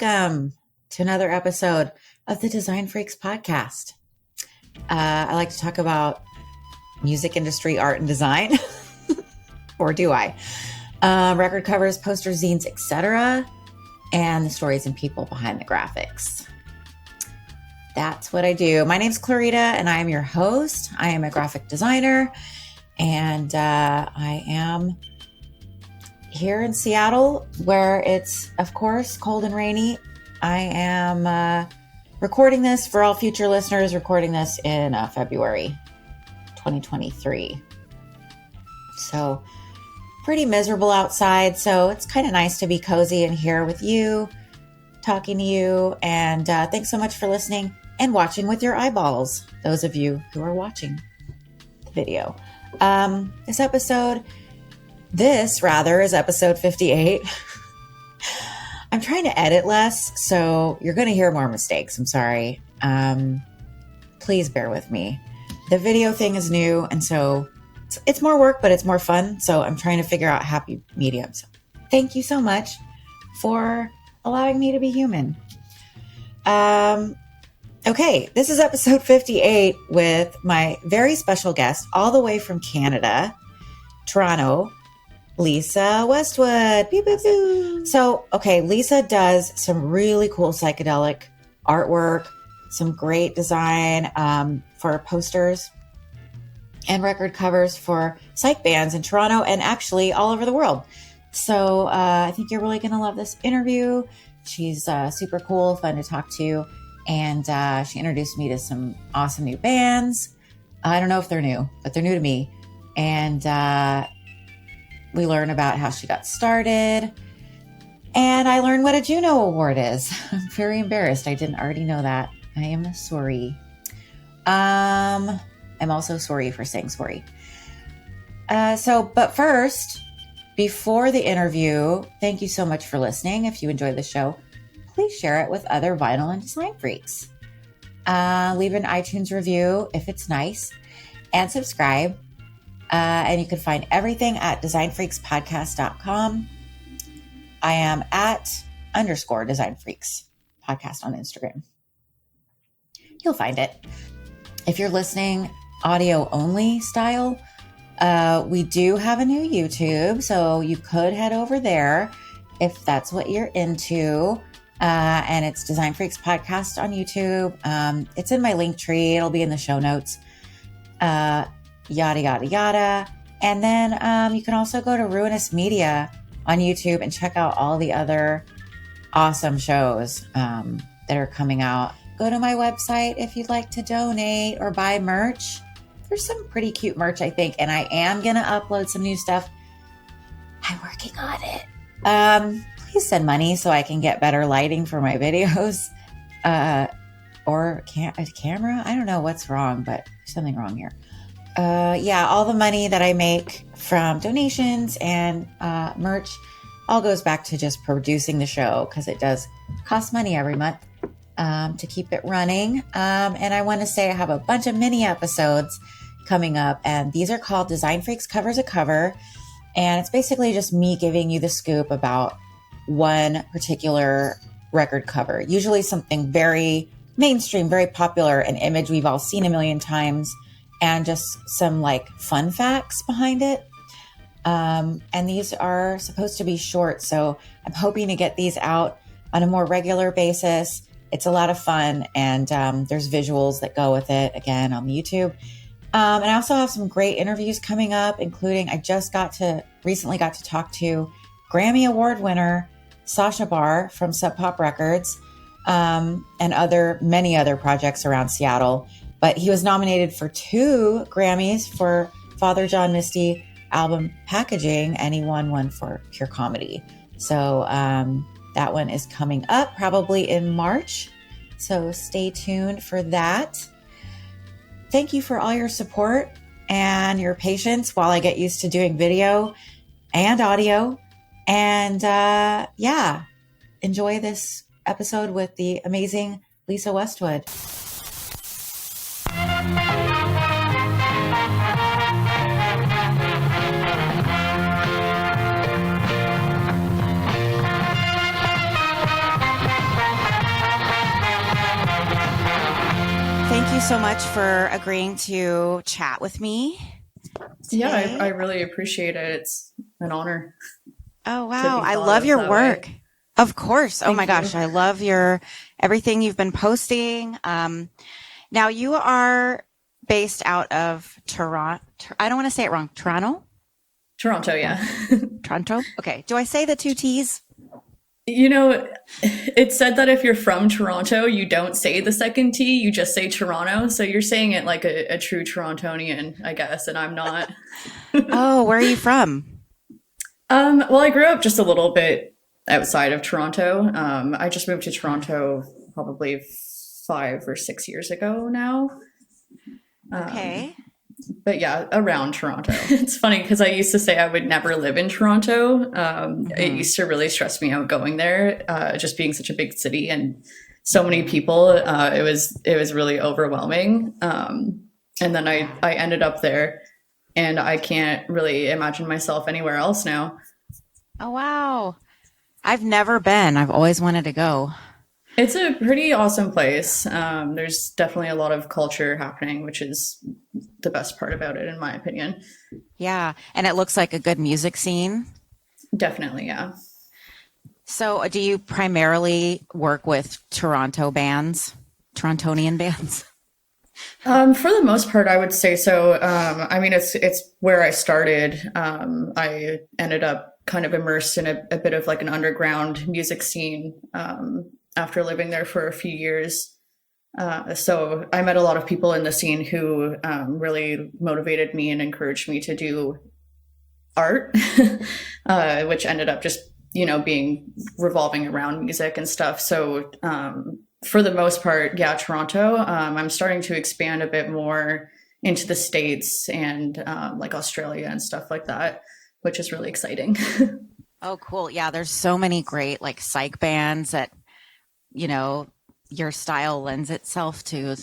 welcome to another episode of the Design Freaks podcast. I like to talk about music industry, art, and design, or do I? Record covers, posters, zines, etc., and the stories and people behind the graphics. That's what I do. My name's Clarita, and I am your host. I am a graphic designer, and I am here in Seattle, where it's, of course, cold and rainy. I am recording this for all future listeners, recording this in February 2023. So pretty miserable outside. So it's kind of nice to be cozy in here with you, talking to you. And thanks so much for listening and watching with your eyeballs, those of you who are watching the video. This is episode 58. I'm trying to edit less, so you're going to hear more mistakes. I'm sorry. Please bear with me. The video thing is new, and so it's more work, but it's more fun. So I'm trying to figure out happy medium. So thank you so much for allowing me to be human. Okay, this is episode 58 with my very special guest all the way from Canada, Toronto, Leesa Westwood. Beep, beep, beep. So, okay, Leesa does some really cool psychedelic artwork, some great design for posters and record covers for psych bands in Toronto and actually all over the world. So I think you're really going to love this interview. She's super cool, fun to talk to, and she introduced me to some awesome new bands. I don't know if they're new, but they're new to me. And we learn about how she got started, and I learned what a Juno Award is. I'm very embarrassed. I didn't already know that. I am sorry. I'm also sorry for saying sorry. But first, before the interview, thank you so much for listening. If you enjoyed the show, please share it with other vinyl and design freaks. Leave an iTunes review if it's nice, and subscribe. And you can find everything at designfreakspodcast.com. I am at _designfreaks podcast on Instagram. You'll find it. If you're listening audio only style, we do have a new YouTube, so you could head over there if that's what you're into. And it's Design Freaks Podcast on YouTube. It's in my link tree. It'll be in the show notes. Yada, yada, yada. And then you can also go to Ruinous Media on YouTube and check out all the other awesome shows that are coming out. Go to my website if you'd like to donate or buy merch. There's some pretty cute merch, I think, and I am going to upload some new stuff. I'm working on it. Please send money so I can get better lighting for my videos. Or a camera. I don't know what's wrong, but there's something wrong here. All the money that I make from donations and merch all goes back to just producing the show, because it does cost money every month to keep it running. And I want to say I have a bunch of mini episodes coming up, and these are called Design Freaks Covers a Cover. And it's basically just me giving you the scoop about one particular record cover, usually something very mainstream, very popular, an image we've all seen a million times, and just some like fun facts behind it. And these are supposed to be short, so I'm hoping to get these out on a more regular basis. It's a lot of fun, and there's visuals that go with it, again, on YouTube. And I also have some great interviews coming up, including I recently got to talk to Grammy Award winner Sasha Barr from Sub Pop Records, and many other projects around Seattle. But he was nominated for 2 Grammys for Father John Misty album packaging, and he won one for Pure Comedy. So that one is coming up probably in March. So stay tuned for that. Thank you for all your support and your patience while I get used to doing video and audio. And enjoy this episode with the amazing Leesa Westwood. you so much for agreeing to chat with me today. Yeah, I really appreciate it. It's an honor Oh, to wow. be I thought love of your that way. work. Of course. Oh my Thank you. gosh. I love your everything you've been posting. Now you are based out of Toronto. I don't want to say it wrong. Toronto? Toronto, Toronto? yeah. Toronto? Okay. Do I say the two T's? You know, it's said that if you're from Toronto, you don't say the second T, you just say Toronto. So you're saying it like a true Torontonian, I guess, and I'm not. Oh, where are you from? Well, I grew up just a little bit outside of Toronto. I just moved to Toronto probably 5 or 6 years ago now. Okay. But yeah, around Toronto. It's funny because I used to say I would never live in Toronto. It Hmm. used to really stress me out going there, just being such a big city and so many Hmm. people. It was really overwhelming. And then I Yeah. I ended up there, and I can't really imagine myself anywhere else now. Oh, wow. I've never been. I've always wanted to go. It's a pretty awesome place. There's definitely a lot of culture happening, which is the best part about it, in my opinion. Yeah. And it looks like a good music scene. Definitely, yeah. So, do you primarily work with Toronto bands, Torontonian bands? For the most part, I would say so. I mean, it's where I started. I ended up kind of immersed in a bit of like an underground music scene after living there for a few years. So I met a lot of people in the scene who really motivated me and encouraged me to do art, which ended up just being revolving around music and stuff. So for the most part, yeah, Toronto. I'm starting to expand a bit more into the States and like Australia and stuff like that, which is really exciting. Oh, cool. Yeah, there's so many great like psych bands that, you know, your style lends itself to.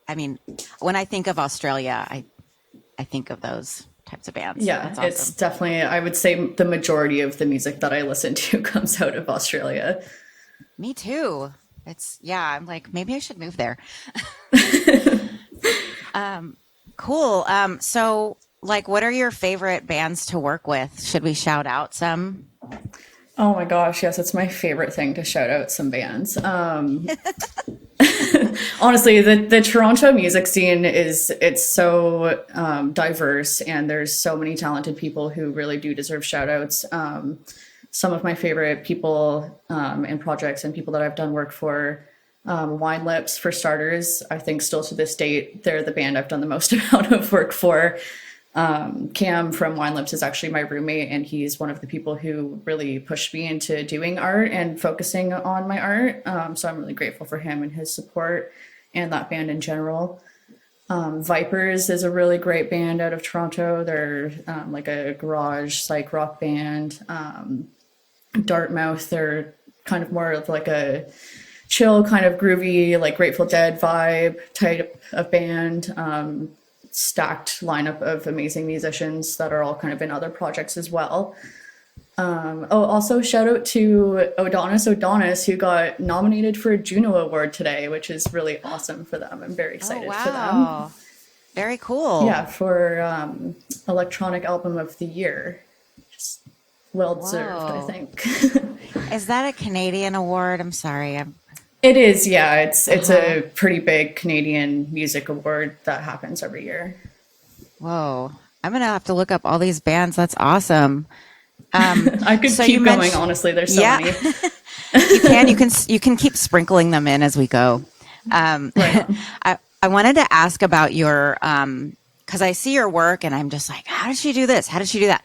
I mean, when I think of Australia, I think of those types of bands. Yeah, That's it's awesome. definitely, I would say the majority of the music that I listen to comes out of Australia. Me too. It's yeah, I'm like maybe I should move there. Cool. So like what are your favorite bands to work with? Should we shout out some? Oh my gosh, yes, it's my favorite thing to shout out some bands. Honestly, the Toronto music scene it's so diverse, and there's so many talented people who really do deserve shout outs. Some of my favorite people and projects and people that I've done work for, Wine Lips, for starters. I think still to this date, they're the band I've done the most amount of work for. Cam from Wine Lips is actually my roommate, and he's one of the people who really pushed me into doing art and focusing on my art. So I'm really grateful for him and his support and that band in general. Vipers is a really great band out of Toronto. They're like a garage psych rock band. Dartmouth, they're kind of more of like a chill, kind of groovy, like Grateful Dead vibe type of band. Stacked lineup of amazing musicians that are all kind of in other projects as well. Oh, also shout out to Odonis, who got nominated for a Juno Award today, which is really awesome for them. I'm very Oh, excited for them. wow. Very cool. Yeah, for Electronic Album of the Year. Just well deserved, I Whoa. think. Is that a Canadian award? I'm sorry. I'm It is, yeah. It's uh-huh. a pretty big Canadian music award that happens every year. Whoa. I'm gonna have to look up all these bands. That's awesome. I could So you keep going, mentioned, honestly. There's so yeah, many. you can keep sprinkling them in as we go. Um, Right on. I wanted to ask about your because I see your work and I'm just like, how did she do this? How did she do that?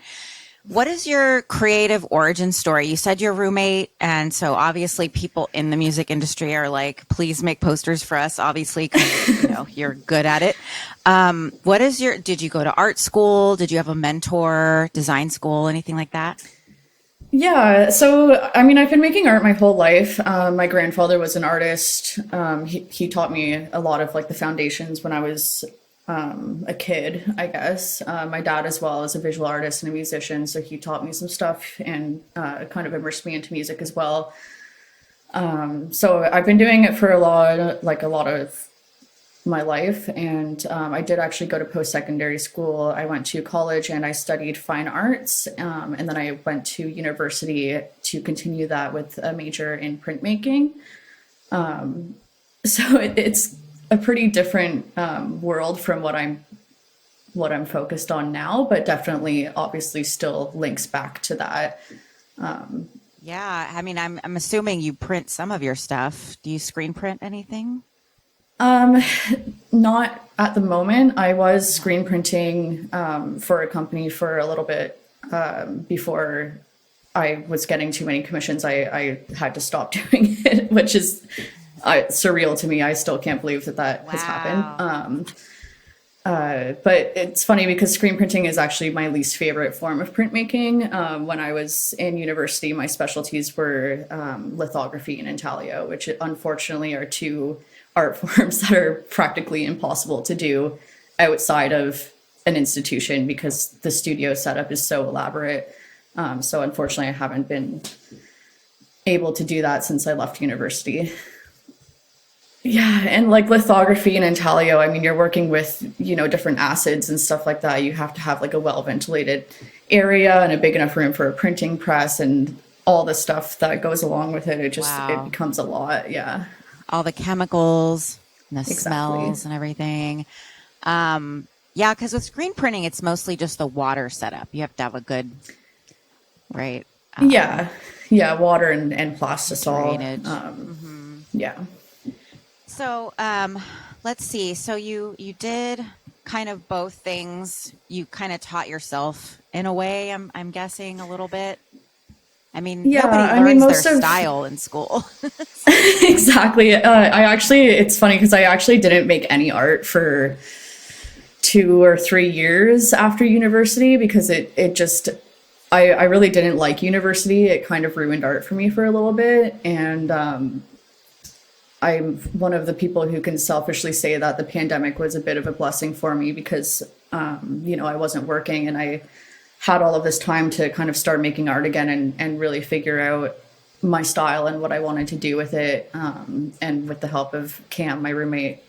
What is your creative origin story? You said your roommate, and so obviously people in the music industry are like, please make posters for us, obviously, because you know you're good at it. What is your? Did you go to art school? Did you have a mentor, design school, anything like that? Yeah, so I mean, I've been making art my whole life. My grandfather was an artist. He taught me a lot of like the foundations when I was a kid, I guess. My dad as well is a visual artist and a musician, so he taught me some stuff and kind of immersed me into music as well. So I've been doing it for a lot of my life. And I did actually go to post-secondary school. I went to college and I studied fine arts. And then I went to university to continue that with a major in printmaking. So it's a pretty different world from what I'm focused on now, but definitely obviously still links back to that. Yeah, I mean, I'm assuming you print some of your stuff. Do you screen print anything? Not at the moment. I was screen printing for a company for a little bit before I was getting too many commissions. I had to stop doing it, which is surreal to me. I still can't believe that has happened. But it's funny because screen printing is actually my least favorite form of printmaking. When I was in university, my specialties were lithography and intaglio, which unfortunately are two art forms that are practically impossible to do outside of an institution because the studio setup is so elaborate. So unfortunately, I haven't been able to do that since I left university. Yeah, and like lithography and intaglio, I mean, you're working with, different acids and stuff like that. You have to have like a well-ventilated area and a big enough room for a printing press and all the stuff that goes along with it. It becomes a lot. Yeah. All the chemicals and the smells and everything. Yeah, because with screen printing, it's mostly just the water setup. You have to have a good, right? Yeah, water and plastisol. Yeah. So let's see. So you did kind of both things. You kind of taught yourself in a way, I'm guessing a little bit. I mean, nobody learns their style in school. Exactly. It's funny because I actually didn't make any art for 2 or 3 years after university because I really didn't like university. It kind of ruined art for me for a little bit. And I'm one of the people who can selfishly say that the pandemic was a bit of a blessing for me because, I wasn't working and I had all of this time to kind of start making art again and really figure out my style and what I wanted to do with it. And with the help of Cam, my roommate,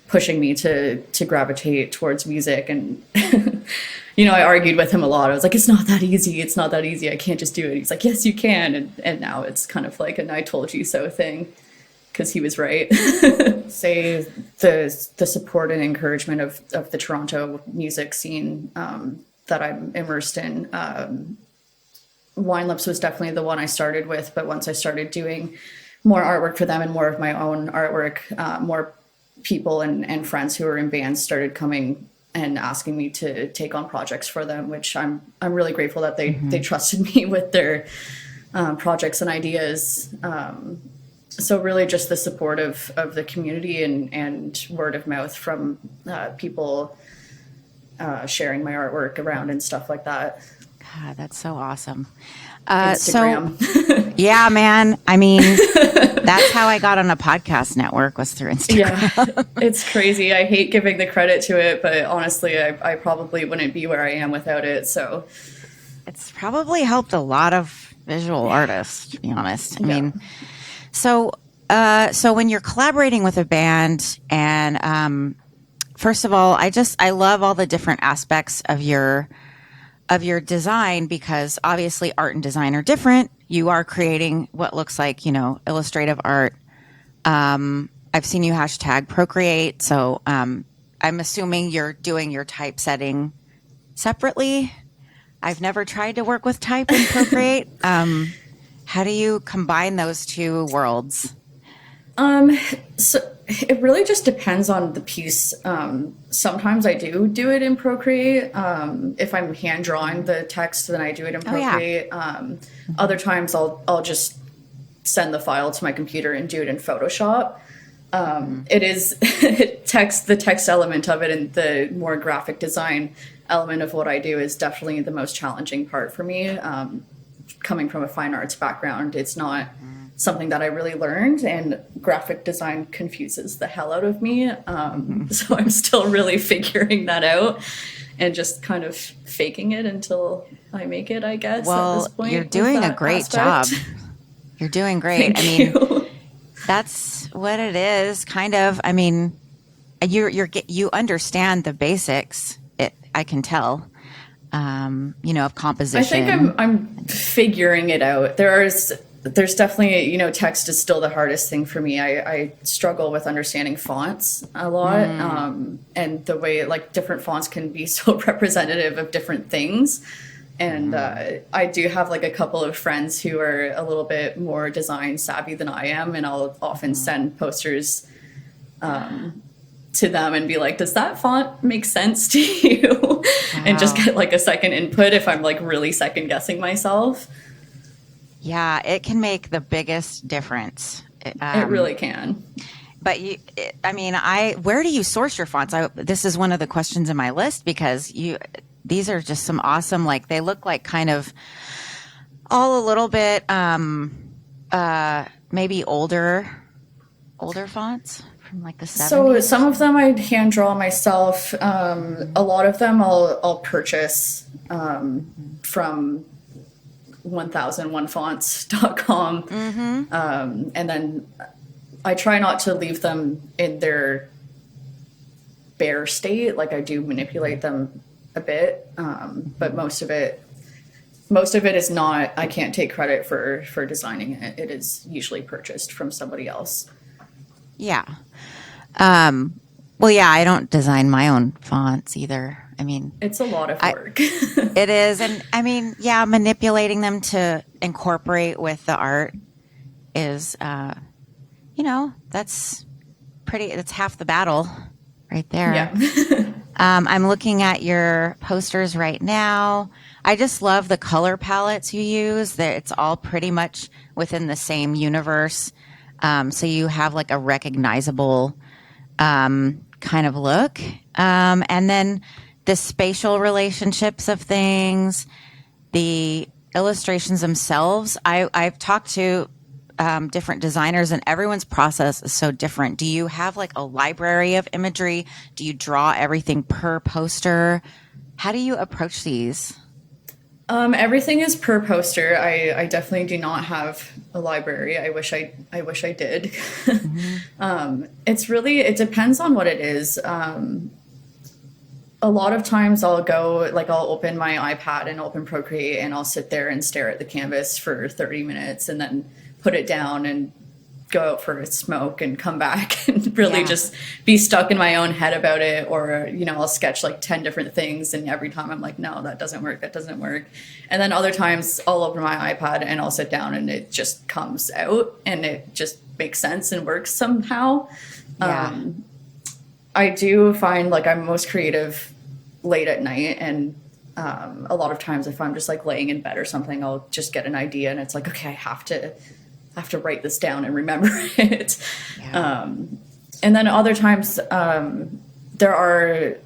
pushing me to gravitate towards music. And, I argued with him a lot. I was like, it's not that easy. It's not that easy. I can't just do it. He's like, yes, you can. And now it's kind of like an I told you so thing because he was right. Say the support and encouragement of the Toronto music scene that I'm immersed in. Wine Lips was definitely the one I started with, but once I started doing more artwork for them and more of my own artwork, more people and friends who were in bands started coming and asking me to take on projects for them, which I'm really grateful that they trusted me with their projects and ideas. So really just the support of the community and word of mouth from people sharing my artwork around and stuff like that. God, that's so awesome. Instagram. So, yeah, man. I mean, that's how I got on a podcast network was through Instagram. Yeah, it's crazy. I hate giving the credit to it, but honestly, I probably wouldn't be where I am without it. So it's probably helped a lot of visual artists, to be honest. I mean, so when you're collaborating with a band and, first of all, I love all the different aspects of your design because obviously art and design are different. You are creating what looks like, illustrative art. I've seen you hashtag Procreate. So I'm assuming you're doing your typesetting separately. I've never tried to work with type in Procreate. How do you combine those two worlds? So it really just depends on the piece. Sometimes I do it in Procreate. If I'm hand drawing the text, then I do it in Procreate. Other times I'll just send the file to my computer and do it in Photoshop. It is the text element of it and the more graphic design element of what I do is definitely the most challenging part for me. Coming from a fine arts background, it's not something that I really learned, and graphic design confuses the hell out of me. So I'm still really figuring that out and just kind of faking it until I make it, I guess. Well, at this point, you're doing a great job. You're doing great. Thank you. That's what it is, kind of. I mean, you understand the basics. I can tell, of I think composition. I'm figuring it out. There's definitely, text is still the hardest thing for me. I struggle with understanding fonts a lot, and the way like different fonts can be so representative of different things. And I do have like a couple of friends who are a little bit more design savvy than I am, and I'll often send posters to them and be like, does that font make sense to you? Wow. And just get like a second input if I'm like really second guessing myself. Yeah, it can make the biggest difference. It really can. But where do you source your fonts? This is one of the questions in my list, because these are just some awesome, like they look like kind of all a little bit, maybe older fonts from like the 70s. So some of them I hand draw myself. A lot of them I'll purchase from 1001fonts.com. And then I try not to leave them in their bare state. Like I do manipulate them a bit, but most of it is not. I can't take credit for designing it. It is usually purchased from somebody else. Yeah. Well, yeah, I don't design my own fonts either. I mean, it's a lot of work. It is. And I mean, yeah, manipulating them to incorporate with the art is, that's half the battle right there. Yeah. I'm looking at your posters right now. I just love the color palettes you use. It's all pretty much within the same universe. So you have like a recognizable kind of look. And then the spatial relationships of things, the illustrations themselves. I've talked to different designers, and everyone's process is so different. Do you have like a library of imagery? Do you draw everything per poster? How do you approach these? Everything is per poster. I definitely do not have a library. I wish I did. It depends on what it is. A lot of times I'll open my iPad and open Procreate, and I'll sit there and stare at the canvas for 30 minutes and then put it down and go out for a smoke and come back and really just be stuck in my own head about it. Or, I'll sketch like 10 different things, and every time I'm like, no, that doesn't work. And then other times I'll open my iPad and I'll sit down and it just comes out and it just makes sense and works somehow. Yeah. I do find like I'm most creative late at night, and a lot of times if I'm just like laying in bed or something, I'll just get an idea and it's like, okay, I have to write this down and remember it. Yeah. And then other times there are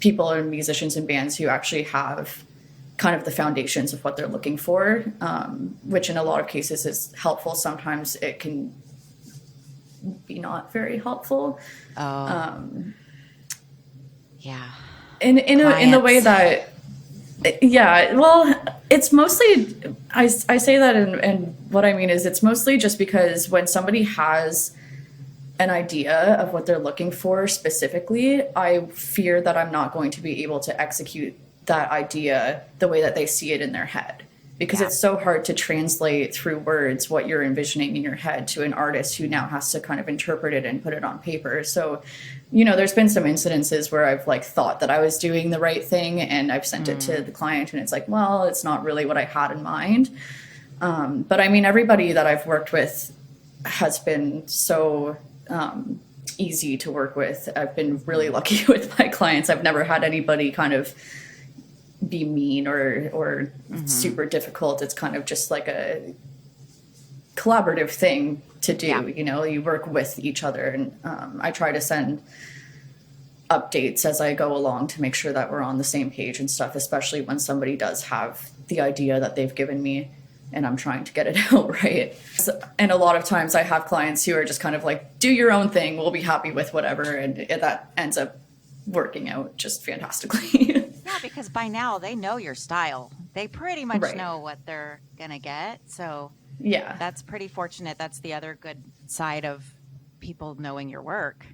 people and musicians and bands who actually have kind of the foundations of what they're looking for, which in a lot of cases is helpful. Sometimes it can be not very helpful. Yeah. In the way that, yeah, well, it's mostly, I say that, and what I mean is it's mostly just because when somebody has an idea of what they're looking for specifically, I fear that I'm not going to be able to execute that idea the way that they see it in their head. Because it's so hard to translate through words what you're envisioning in your head to an artist who now has to kind of interpret it and put it on paper. So, there's been some incidences where I've like thought that I was doing the right thing, and I've sent it to the client and it's like, well, it's not really what I had in mind. But I mean, everybody that I've worked with has been so easy to work with. I've been really lucky with my clients. I've never had anybody kind of be mean or super difficult. It's kind of just like a collaborative thing to do. Yeah. You work with each other, and I try to send updates as I go along to make sure that we're on the same page and stuff, especially when somebody does have the idea that they've given me and I'm trying to get it out right. And a lot of times I have clients who are just kind of like, do your own thing, we'll be happy with whatever, and that ends up working out just fantastically. Yeah, because by now they know your style. They pretty much know what they're going to get. So yeah, that's pretty fortunate. That's the other good side of people knowing your work.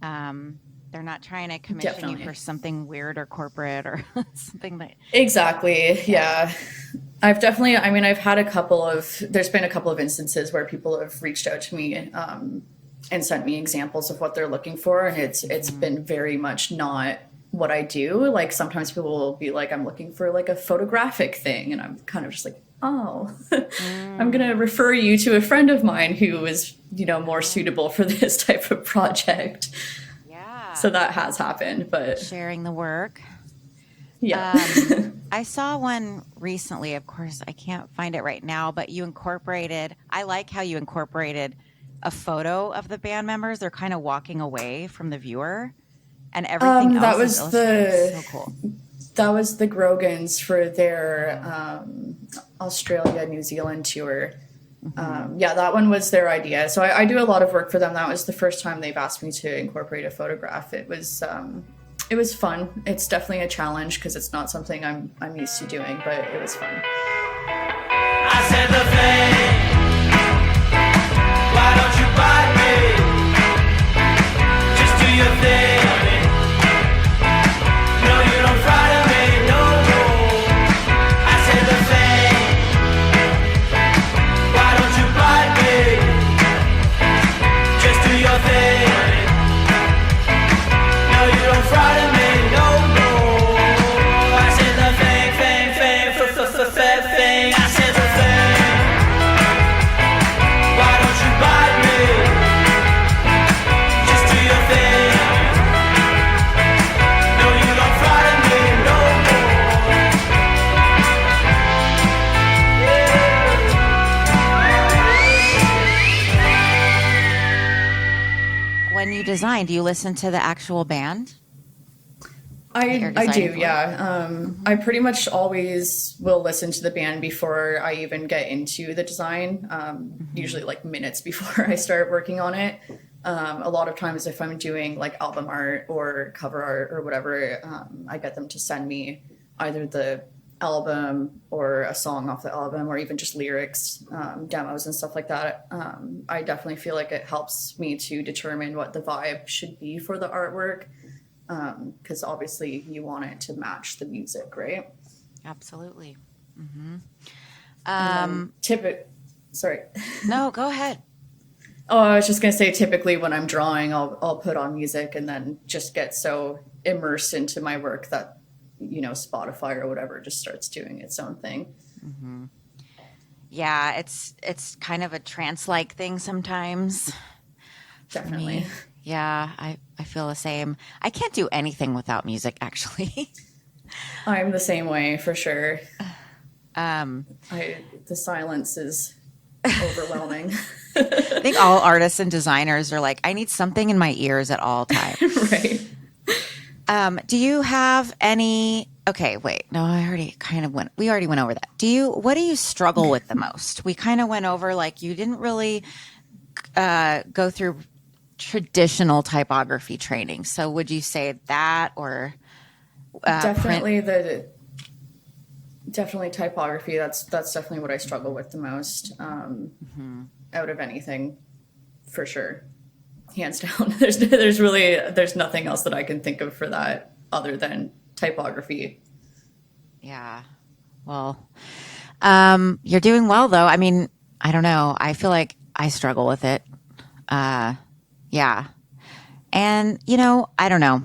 They're not trying to commission you Definitely. for something weird or corporate or something that. Exactly. Yeah. I've had there's been a couple of instances where people have reached out to me and sent me examples of what they're looking for. And it's been very much not what I do. Like sometimes people will be like, I'm looking for like a photographic thing. And I'm kind of just like, oh, I'm going to refer you to a friend of mine who is, more suitable for this type of project. Yeah. So that has happened, but Sharing the work. yeah. I saw one recently, of course, I can't find it right now, but I like how you incorporated a photo of the band members. They're kind of walking away from the viewer and everything else is illustrated. So cool. That was the Grogans for their Australia, New Zealand tour. Yeah, that one was their idea. So I do a lot of work for them. That was the first time they've asked me to incorporate a photograph. It was fun. It's definitely a challenge because it's not something I'm used to doing, but it was fun. I said the thing. Why don't you bite me? Just do your thing. No, you don't frighten me. No. I said the thing. Why don't you bite me? Just do your thing. No, you don't frighten me. No. I said the thing. I said the thing. Why don't you bite me? Just do your thing. No, you don't frighten me no more. When you design, do you listen to the actual band? I do, yeah. I pretty much always will listen to the band before I even get into the design, usually like minutes before I start working on it. A lot of times if I'm doing like album art or cover art or whatever, I get them to send me either the album or a song off the album or even just lyrics, demos and stuff like that. I definitely feel like it helps me to determine what the vibe should be for the artwork. Because obviously you want it to match the music, right? Absolutely. Sorry. No, go ahead. Oh, I was just gonna say, typically when I'm drawing, I'll put on music and then just get so immersed into my work that Spotify or whatever just starts doing its own thing. Yeah, it's kind of a trance-like thing sometimes. Definitely. Yeah, I feel the same. I can't do anything without music, actually. I'm the same way, for sure. The silence is overwhelming. I think all artists and designers are like, I need something in my ears at all times. Right. Do you have any? Okay, wait. No, we already went over that. What do you struggle with the most? We kind of went over like you didn't really go through traditional typography training. So would you say that or definitely definitely typography. That's definitely what I struggle with the most out of anything, for sure. Hands down. There's nothing else that I can think of for that other than typography. Yeah. Well, you're doing well though. I mean, I don't know. I feel like I struggle with it. Yeah. And, I don't know.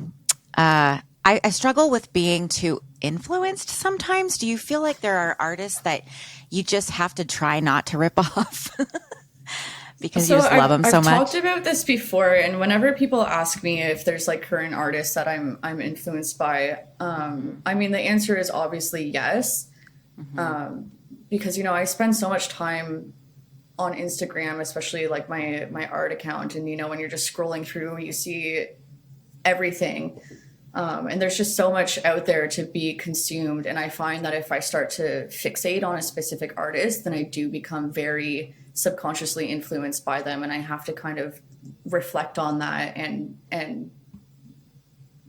I struggle with being too influenced sometimes. Do you feel like there are artists that you just have to try not to rip off because you just love them so much? I've talked about this before, and whenever people ask me if there's like current artists that I'm influenced by, I mean, the answer is obviously yes. Because, I spend so much time on Instagram, especially like my art account. And, when you're just scrolling through, you see everything. And there's just so much out there to be consumed. And I find that if I start to fixate on a specific artist, then I do become very subconsciously influenced by them. And I have to kind of reflect on that and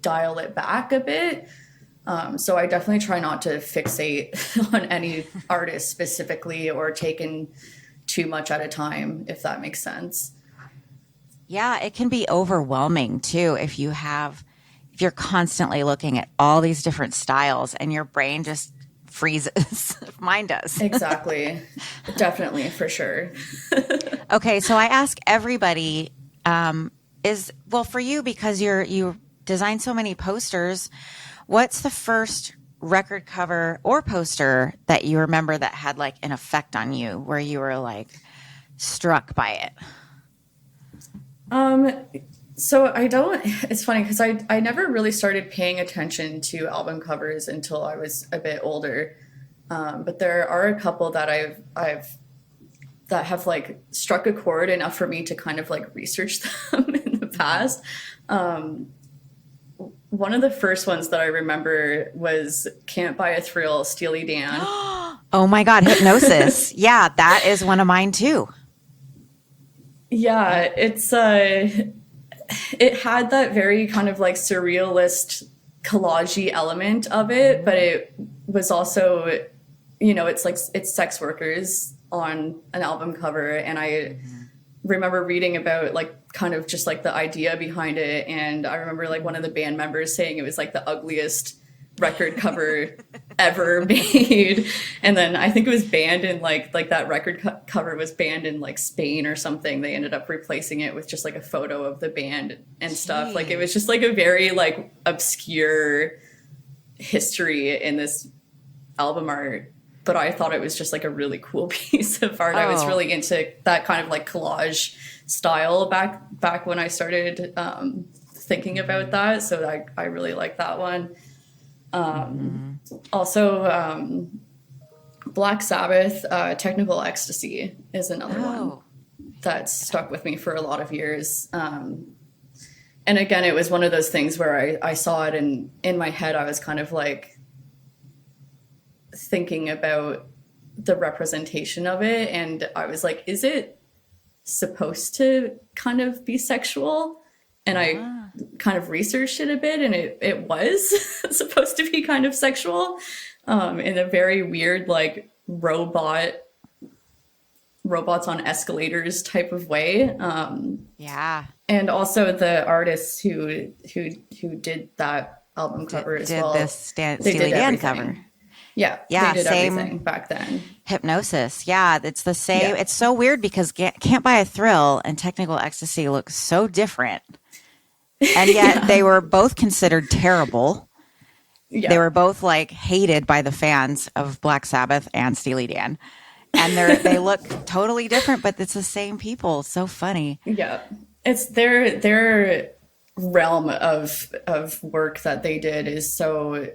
dial it back a bit. So I definitely try not to fixate on any artist specifically or take in too much at a time, if that makes sense. Yeah, it can be overwhelming too if you're constantly looking at all these different styles and your brain just freezes. Mine does. Exactly. Definitely, for sure. Okay, so I ask everybody, is well for you because you design so many posters. What's the first record cover or poster that you remember that had like an effect on you, where you were like struck by it? Um, so I don't, it's funny because I never really started paying attention to album covers until I was a bit older. But there are a couple that I've that have like struck a chord enough for me to kind of like research them in the past. Um, One of the first ones that I remember was Can't Buy a Thrill, Steely Dan. Oh my God, hypnosis. Yeah, that is one of mine too. Yeah, it had that very kind of like surrealist collagey element of it, but it was also, it's like it's sex workers on an album cover, and I remember reading about like kind of just like the idea behind it, and I remember like one of the band members saying it was like the ugliest record cover ever made, and then I think it was banned in like that cover was banned in like Spain or something. They ended up replacing it with just like a photo of the band and stuff. Like it was just like a very like obscure history in this album art, but I thought it was just like a really cool piece of art. I was really into that kind of like collage style back when I started thinking about that, so I really like that one. Also, Black Sabbath, Technical Ecstasy is another one that's stuck with me for a lot of years. And again, it was one of those things where I saw it, and in my head I was kind of like thinking about the representation of it, and I was like, is it supposed to kind of be sexual? And I kind of researched it a bit, and it was supposed to be kind of sexual, in a very weird, like robots on escalators type of way. Yeah. And also the artists who did that album cover as well. Did this Steely Dan cover. Yeah, yeah, they did same everything back then. Hypnosis. Yeah, it's the same. Yeah. It's so weird because Can't Buy a Thrill and Technical Ecstasy look so different. And yet they were both considered terrible. Yeah. They were both like hated by the fans of Black Sabbath and Steely Dan. And they look totally different, but it's the same people. It's so funny. Yeah. It's their realm of work that they did is so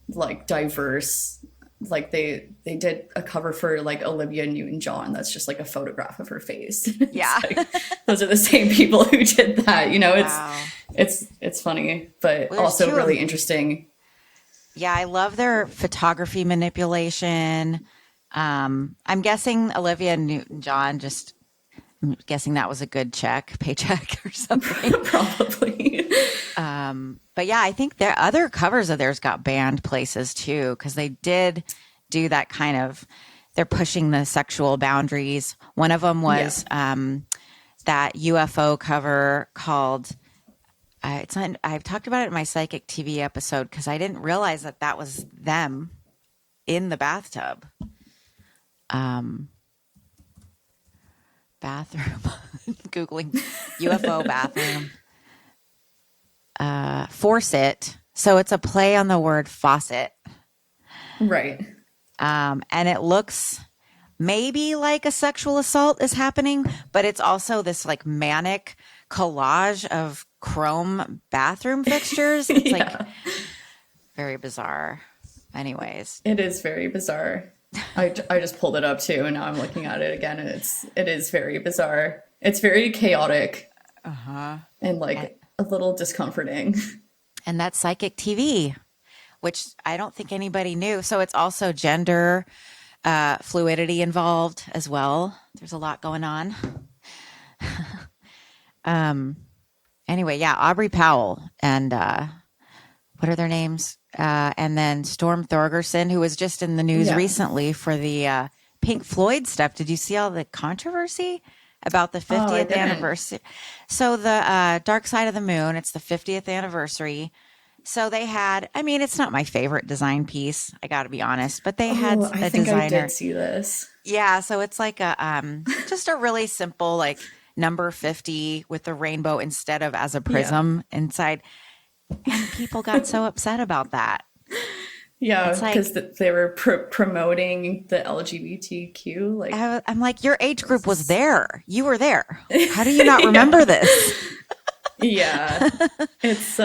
like diverse. Like they did a cover for like Olivia Newton-John that's just like a photograph of her face. Yeah. Like, those are the same people who did that, it's funny, but also really interesting. Yeah, I love their photography manipulation. I'm guessing Olivia Newton-John I'm guessing that was a good paycheck or something. Probably. But yeah, I think their other covers of theirs got banned places too, because they did do that kind of, they're pushing the sexual boundaries. One of them was that UFO cover called, I've talked about it in my Psychic TV episode because I didn't realize that was them in the bathtub. Bathroom. Googling UFO bathroom. Faucet. So it's a play on the word faucet. Right. And it looks maybe like a sexual assault is happening, but it's also this like manic collage of chrome bathroom fixtures. It's like very bizarre. Anyways. It is very bizarre. I just pulled it up too, and now I'm looking at it again, and it is very bizarre. It's very chaotic. And like a little discomforting. And that's Psychic TV, which I don't think anybody knew. So it's also gender fluidity involved as well. There's a lot going on. Anyway, yeah, Aubrey Powell and what are their names? And then Storm Thorgerson, who was just in the news recently for the Pink Floyd stuff. Did you see all the controversy about the Oh, I 50th didn't. anniversary. So the Dark Side of the Moon, it's the 50th anniversary. So they had, I mean, it's not my favorite design piece, I got to be honest, but they had Oh, I a think I did designer. see this. Yeah, so it's like a just a really simple like number 50 with the rainbow instead of as a Yeah. prism inside. And people got so upset about that. Yeah, It's like because they were promoting the LGBTQ. Like, I'm like, your age group was this there. You were there. How do you not is, remember yeah. this? Yeah. It's,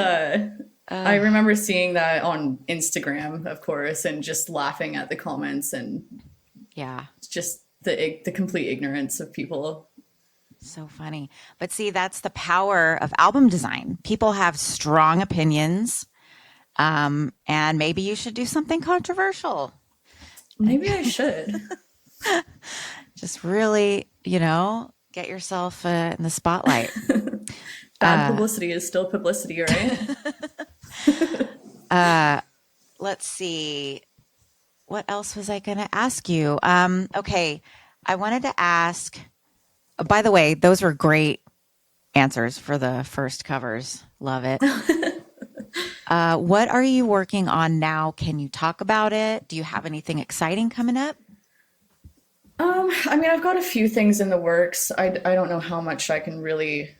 I remember seeing that on Instagram, of course, and just laughing at the comments and Yeah, just the complete ignorance of people. so funny. But see, that's the power of album design. People have strong opinions, and maybe you should do something controversial. Maybe I should. Just really, get yourself in the spotlight. Bad publicity is still publicity, right? Let's see. What else was I going to ask you? Okay. I wanted to ask, by the way, those were great answers for the first covers. Love it. What are you working on now? Can you talk about it? Do you have anything exciting coming up? I mean, I've got a few things in the works. I don't know how much I can really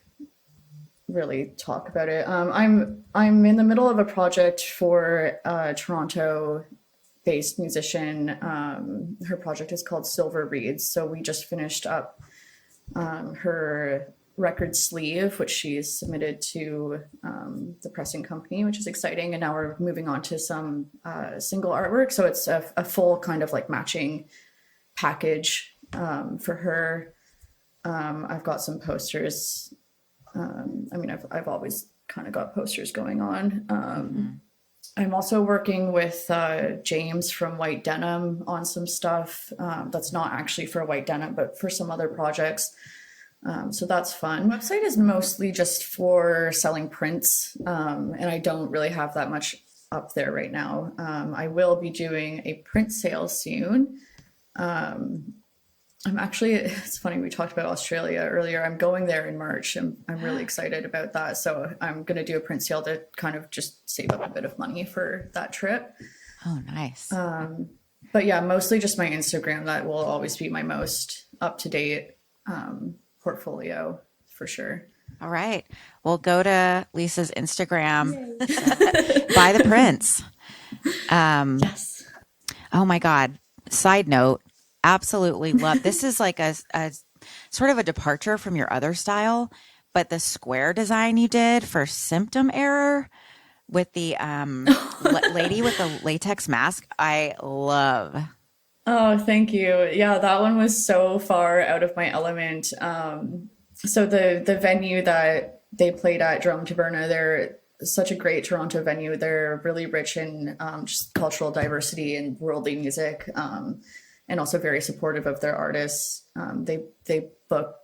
talk about it. I'm in the middle of a project for a Toronto-based musician. Her project is called Silver Reeds. So we just finished up her record sleeve, which she's submitted to the pressing company, which is exciting. And now we're moving on to some single artwork. So it's a full kind of like matching package for her. I've got some posters. I mean, I've always kind of got posters going on. I'm also working with James from White Denim on some stuff that's not actually for White Denim, but for some other projects. So that's fun. Website is mostly just for selling prints, and I don't really have that much up there right now. I will be doing a print sale soon. I'm actually, it's funny, we talked about Australia earlier. I'm going there in March and I'm really excited about that. So I'm going to do a print sale to kind of just save up a bit of money for that trip. Oh, nice. But yeah, mostly just my Instagram. That will always be my most up-to-date portfolio for sure. All right. Well, go to Lisa's Instagram, buy the prints. Yes. Oh my God. Side note, absolutely love this is like a sort of a departure from your other style, but the square design you did for Symptom Error with the lady with the latex mask, I love. Oh, thank you. Yeah, that one was so far out of my element. So the venue that they played at Drum Taverna, they're such a great Toronto venue. They're really rich in just cultural diversity and worldly music, and also very supportive of their artists. They book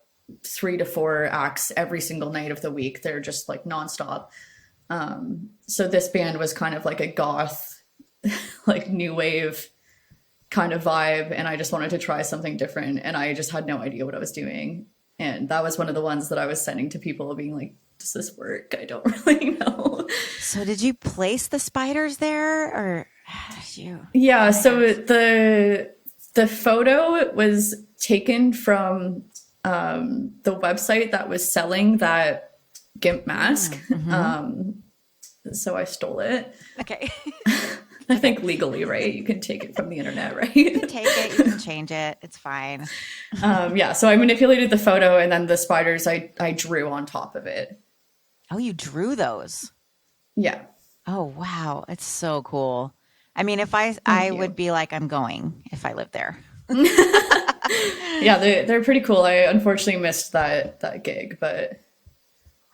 3 to 4 acts every single night of the week. They're just like nonstop. So this band was kind of like a goth, like new wave kind of vibe, and I just wanted to try something different, and I just had no idea what I was doing. And that was one of the ones that I was sending to people being like, does this work? I don't really know. So did you place the spiders there or how did you? Yeah, so the photo was taken from the website that was selling that GIMP mask. So I stole it. Okay. I think legally, right? You can take it from the internet, right? You can take it, you can change it. It's fine. Yeah, so I manipulated the photo and then the spiders I drew on top of it. Oh, you drew those. Yeah. Oh, wow. It's so cool. I mean, if I you. would be like, I'm going if I lived there. Yeah, they're pretty cool. I unfortunately missed that gig, but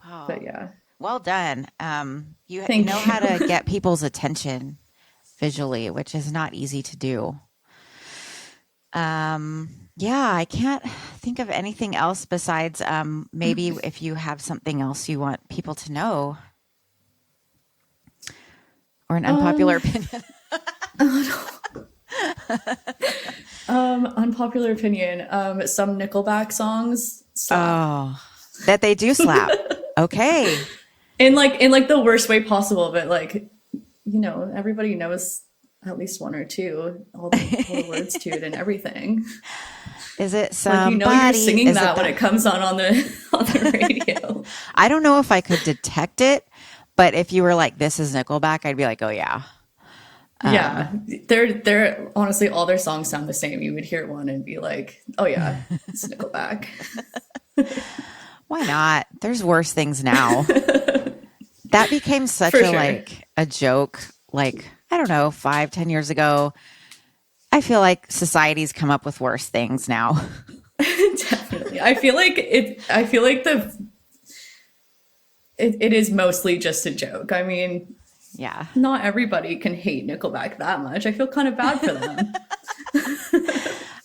yeah. Well done. You Thank know you. how to get people's attention visually, which is not easy to do. Yeah, I can't think of anything else besides maybe if you have something else you want people to know or an unpopular opinion. Unpopular opinion. Some Nickelback songs slap. Oh, that they do slap. Okay. In like the worst way possible, but like, everybody knows at least one or two, all the words to it and everything. Is it like, somebody? You're singing that when it comes on the radio. I don't know if I could detect it, but if you were like, "This is Nickelback," I'd be like, "Oh yeah." Yeah, they're honestly, all their songs sound the same. You would hear one and be like, "Oh yeah, it's Nickelback." Why not? There's worse things now. That became such a joke. Like, I don't know, 5-10 years ago. I feel like society's come up with worse things now. Definitely. I feel like it is mostly just a joke. I mean, yeah, not everybody can hate Nickelback that much. I feel kind of bad for them.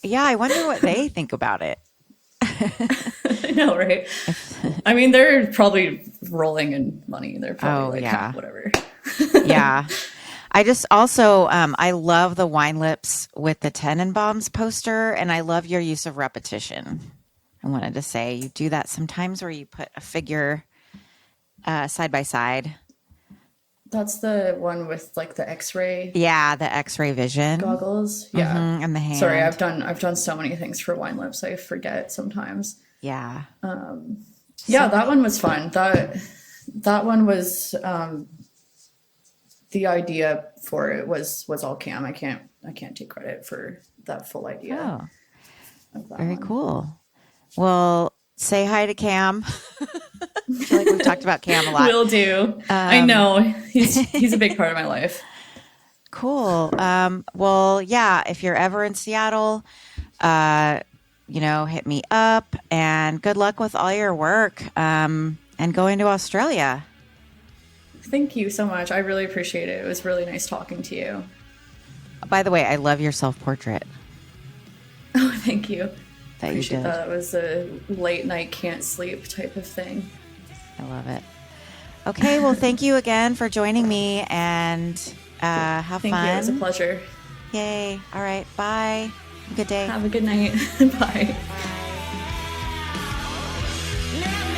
Yeah, I wonder what they think about it. I know, right? I mean, they're probably rolling in money. They're probably whatever. Yeah. I just also, I love the Wine Lips with the Tenenbaums poster, and I love your use of repetition. I wanted to say you do that sometimes where you put a figure side by side. That's the one with like the X-ray. Yeah, the X-ray vision goggles. Yeah, and the hand. Sorry, I've done so many things for Wine Lips. I forget sometimes. Yeah. Yeah, that one was fun. That one was the idea for it was all Cam. I can't take credit for that full idea. Oh, very cool. Well, say hi to Cam. I feel like we've talked about Cam a lot. Will do. I know he's a big part of my life. Cool. Well, yeah. If you're ever in Seattle, hit me up. And good luck with all your work. And going to Australia. Thank you so much. I really appreciate it. It was really nice talking to you. By the way, I love your self-portrait. Oh, thank you. That you did. That was a late night can't sleep type of thing. I love it. Okay, well, thank you again for joining me, and have fun. Thank you. It was a pleasure. Yay. All right. Bye. Have a good day. Have a good night. Bye. Never